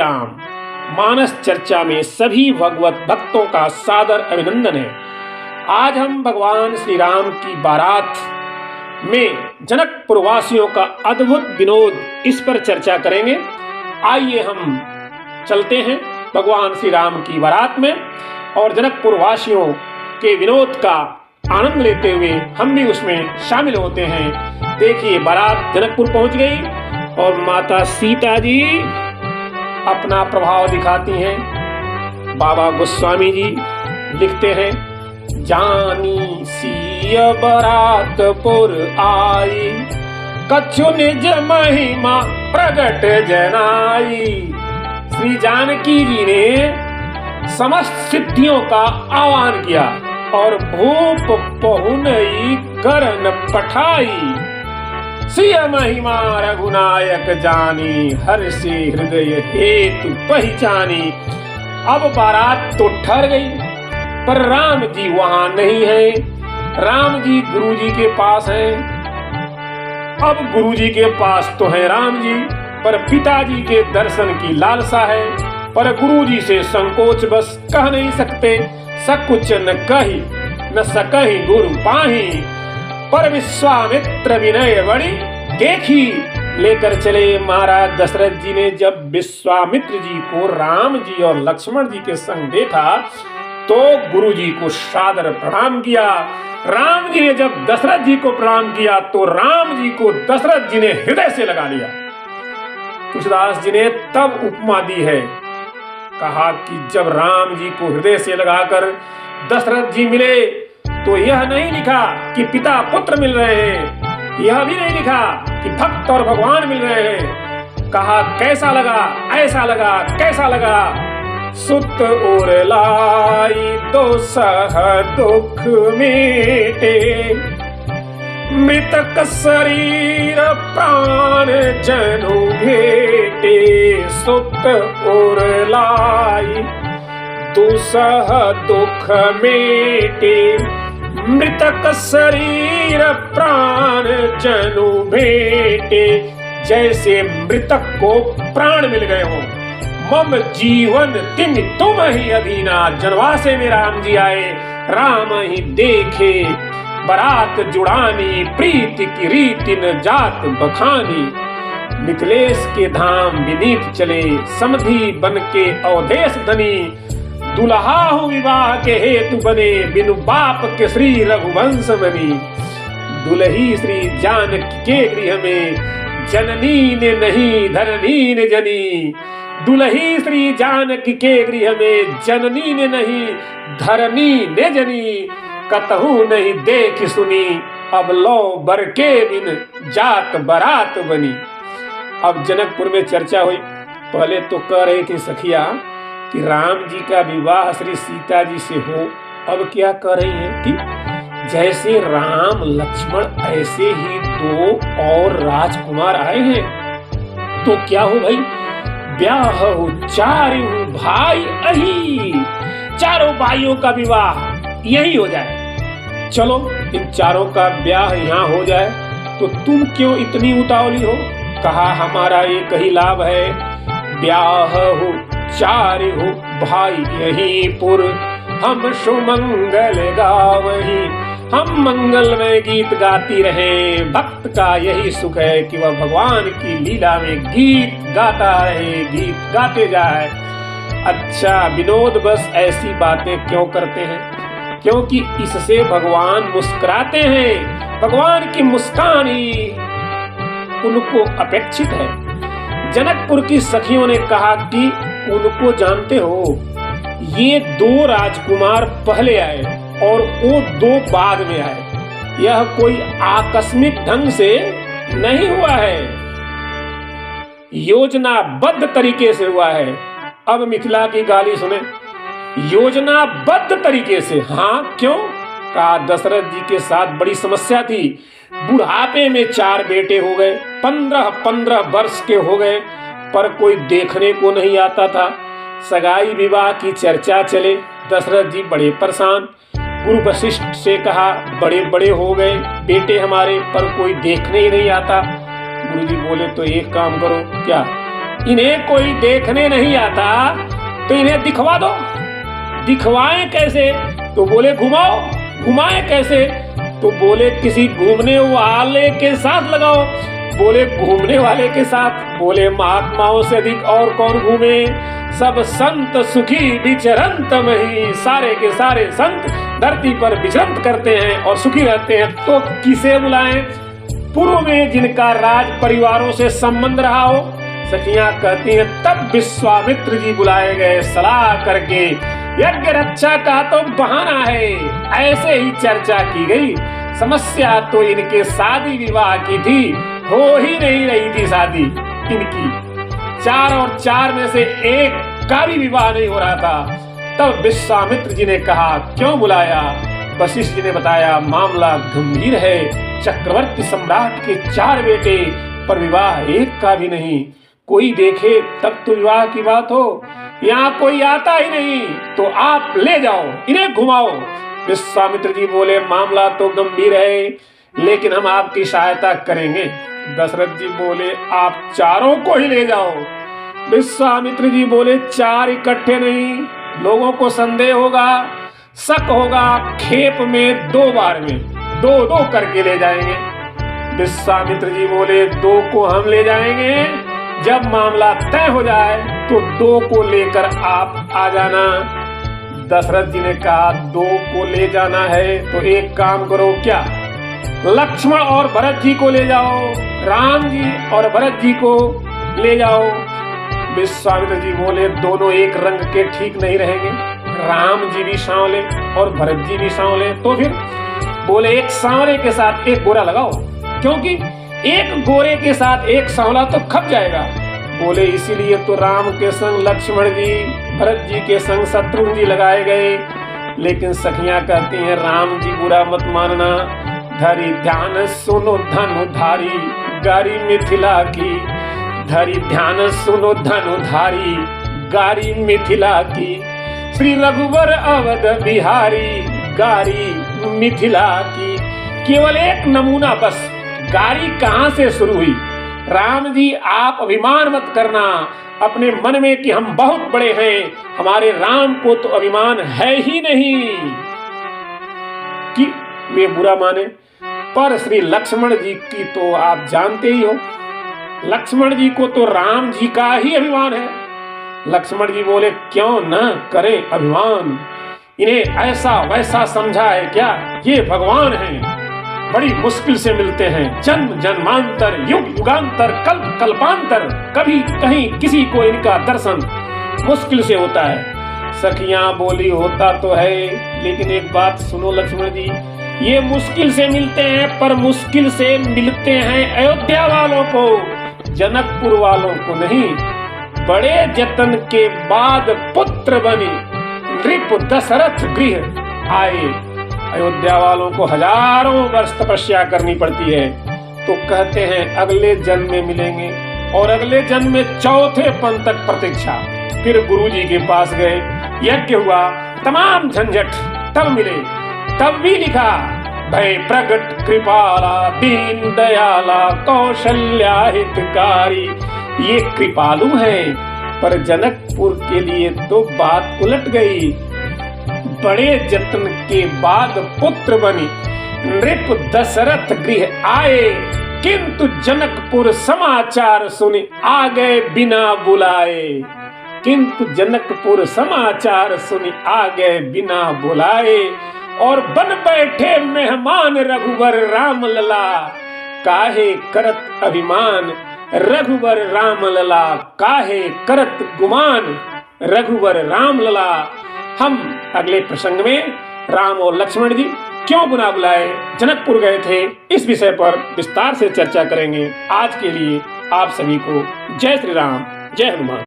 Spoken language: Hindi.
राम मानस चर्चा में सभी भगवत भक्तों का सादर अभिनंदन है। आज हम भगवान श्री राम की बारात में जनकपुर वासियों का अद्भुत विनोद इस पर चर्चा करेंगे। आइए हम चलते हैं भगवान श्री राम की बारात में और जनकपुर वासियों के विनोद का आनंद लेते हुए हम भी उसमें शामिल होते हैं। देखिए, बारात जनकपुर पहुंच गई और माता सीता जी अपना प्रभाव दिखाती हैं। बाबा गोस्वामी जी लिखते हैं, जानी सिय बरातपुर आई, कछु निज महिमा प्रगट जनाई। श्री जानकी जी ने समस्त सिद्धियों का आह्वान किया और भूप पहुनई करन पठाई। सिय महिमा रघुनायक जानी, हर से हृदय हेतु पहचानी। अब बारात तो ठहर गई पर राम जी वहां नहीं है। राम जी गुरु जी के पास हैं। अब गुरु जी के पास तो है राम जी, पर पिताजी के दर्शन की लालसा है। पर गुरु जी से संकोच बस कह नहीं सकते। सकुच न कही न सकहि गुरु पाही, पर विश्वामित्र विनय बड़ी देखी। लेकर चले महाराज दशरथ जी ने जब विश्वामित्र जी को राम जी और लक्ष्मण जी के संग देखा तो गुरु जी को सादर प्रणाम किया। राम जी ने जब दशरथ जी को प्रणाम किया तो राम जी को दशरथ जी ने हृदय से लगा लिया। तुलसीदास जी ने तब उपमा दी है, कहा कि जब राम जी को हृदय से लगाकर दशरथ जी मिले तो यह नहीं लिखा कि पिता पुत्र मिल रहे हैं, यह भी नहीं लिखा कि भक्त और भगवान मिल रहे हैं। कहा कैसा लगा, ऐसा लगा, कैसा लगा। सुत और लाई तो सह दुख मिटे, मृतक शरीर प्राण जनु भेटे। सुत और लाई दुसह दुख मेटे, मृतक शरीर प्राण जनु भेटे। जैसे मृतक को प्राण मिल गए हो। मम जीवन तिन तुम ही अधीना, जनवासे में राम जी आए राम ही देखे। बारात जुड़ानी प्रीति की रीति न जात बखानी। मिथिलेश के धाम विनीत चले, समधि बन के अवधेश धनी। दुल्हा हूँ विवाह के हेतु बने, बिनु बाप के श्री रघुवंश बनी। दुल्ही श्री जानकी के गृह में, जननी ने नहीं धरनी ने जनी। दुल्ही श्री जानकी के गृह में, जननी ने नहीं धरनी ने जनी। कतहु नहीं देख सुनी, अब लो बर के बिन जात बारात बनी। अब जनकपुर में चर्चा हुई। पहले तो कह रही थी सखिया कि राम जी का विवाह श्री सीता जी से हो। अब क्या कह रही है कि जैसे राम लक्ष्मण ऐसे ही दो और राजकुमार आए हैं तो क्या हो भाई, ब्याह हो चारों भाई अही। चारों भाइयों का विवाह यही हो जाए। चलो इन चारों का ब्याह यहाँ हो जाए तो तुम क्यों इतनी उतावली हो। कहा हमारा एक ही लाभ है, ब्याह हो चारों भाई यही पुर। हम सुमंगल गावही, हम मंगल में गीत गाती रहे। भक्त का यही सुख है कि वह भगवान की लीला में गीत गाता रहे, गीत गाते जाए। अच्छा विनोद बस ऐसी बातें क्यों करते हैं, क्योंकि इससे भगवान मुस्कुराते हैं। भगवान की मुस्कान ही उनको अपेक्षित है। जनकपुर की सखियों ने कहा कि उनको जानते हो, ये दो राजकुमार पहले आए और वो दो बाद में आए। यह कोई आकस्मिक ढंग से नहीं हुआ है, योजनाबद्ध तरीके से हुआ है। अब मिथिला की गाली सुने, योजनाबद्ध तरीके से। हाँ क्यों? कहा दशरथ जी के साथ बड़ी समस्या थी। बुढ़ापे में 4 बेटे हो गए, 15-15 वर्ष के हो गए, पर कोई देखने को नहीं आता था। सगाई विवाह की चर्चा चले, दशरथ जी बड़े परेशान। गुरु वशिष्ठ से कहा बड़े बड़े हो गए बेटे हमारे, पर कोई देखने ही नहीं आता। गुरु जी बोले तो एक काम करो, क्या इन्हें कोई देखने नहीं आता तो इन्हें दिखवा दो। दिखवाएं कैसे? तो बोले घुमाओ। घुमाएं कैसे? तो बोले किसी घूमने वाले के साथ लगाओ। बोले घूमने वाले के साथ? बोले महात्माओं से अधिक और कौन घूमे? सब संत सुखी विचरंत मही। सारे के सारे संत धरती पर विचरंत करते हैं और सुखी रहते हैं। तो किसे बुलाएं? पूर्व में जिनका राज परिवारों से संबंध रहा हो। सखियां कहती हैं तब विश्वामित्र जी बुलाए गए सलाह करके। यज्ञ रक्षा का तो बहाना है, ऐसे ही चर्चा की गई। समस्या तो इनके शादी विवाह की थी, हो ही नहीं रही थी शादी इनकी। 4 और 4 में से एक का भी विवाह नहीं हो रहा था। तब विश्वामित्र जी ने कहा क्यों बुलाया? वशिष्ठ जी ने बताया मामला गंभीर है। चक्रवर्ती सम्राट के 4 बेटे पर विवाह एक का भी नहीं। कोई देखे तब तो विवाह की बात हो। यहाँ कोई आता ही नहीं, तो आप ले जाओ, इन्हें घुमाओ। विश्वामित्र जी बोले मामला तो गंभीर है, लेकिन हम आपकी सहायता करेंगे। दशरथ जी बोले आप चारों को ही ले जाओ। विश्वामित्र जी बोले 4 इकट्ठे नहीं, लोगों को संदेह होगा, शक होगा। खेप में 2 बार में 2-2 करके ले जाएंगे। विश्वामित्र जी बोले 2 को हम ले जाएंगे, जब मामला तय हो जाए तो 2 को लेकर आप आ जाना। दशरथ जी ने कहा 2 को ले जाना है तो एक काम करो, क्या लक्ष्मण और भरत जी को ले जाओ, राम जी और भरत जी को ले जाओ। विश्वामित्र जी बोले दोनों एक रंग के ठीक नहीं रहेंगे, राम जी भी सांवले और भरत जी भी सांवले। तो फिर बोले एक सांवले के साथ एक गोरा लगाओ, क्योंकि एक गोरे के साथ एक सांवला तो खप जाएगा। बोले इसीलिए तो राम के संग लक्ष्मण जी, भरत जी के संग शत्रुघ्न जी लगाए गए। लेकिन सखियां कहती हैं राम जी बुरा मत मानना। धरी ध्यान सुनो धनुधारी गारी मिथिला की। धरी ध्यान सुनो धनुधारी गारी मिथिला की। श्री रघुवर अवध बिहारी गारी मिथिला की। केवल एक नमूना बस, गारी कहां से शुरू हुई? राम जी आप अभिमान मत करना अपने मन में कि हम बहुत बड़े हैं, हमारे राम को तो अभिमान है ही नहीं कि वे बुरा माने। पर श्री लक्ष्मण जी की तो आप जानते ही हो, लक्ष्मण जी को तो राम जी का ही अभिमान है। लक्ष्मण जी बोले क्यों न करें अभिमान, इन्हें ऐसा वैसा समझा है क्या? ये भगवान हैं, बड़ी मुश्किल से मिलते हैं, जन्म जन्मांतर युग युगांतर कल्प कल्पांतर, कभी कहीं किसी को इनका दर्शन मुश्किल से होता है। सखियां बोली होता तो है, लेकिन एक बात सुनो लक्ष्मण जी, ये मुश्किल से मिलते हैं, पर मुश्किल से मिलते हैं अयोध्या वालों को, जनकपुर वालों को नहीं। बड़े जतन के बाद पुत्र बनी नृप दशरथ गृह आए। अयोध्या वालों को हजारों वर्ष तपस्या करनी पड़ती है। तो कहते हैं अगले जन्म में मिलेंगे, और अगले जन्म में चौथे पन तक प्रतीक्षा। फिर गुरुजी के पास गए, यज्ञ हुआ, तमाम झंझट, तब मिले। तब भी लिखा भय प्रगट कृपाला दीन दयाला कौशल्या हितकारी। ये कृपालु है, पर जनकपुर के लिए तो बात उलट गई। बड़े जतन के बाद पुत्र बनी नृप दशरथ गृह आए, किंतु जनकपुर समाचार सुने आ गए बिना बुलाए। किंतु जनकपुर समाचार सुने आ गए बिना बुलाए, और बन बैठे मेहमान रघुवर राम लला। काहे करत अभिमान रघुवर राम लला, काहे करत गुमान रघुवर राम लला। हम अगले प्रसंग में राम और लक्ष्मण जी क्यों बिना बुलाए जनकपुर गए थे, इस विषय पर विस्तार से चर्चा करेंगे। आज के लिए आप सभी को जय श्री राम, जय हनुमान।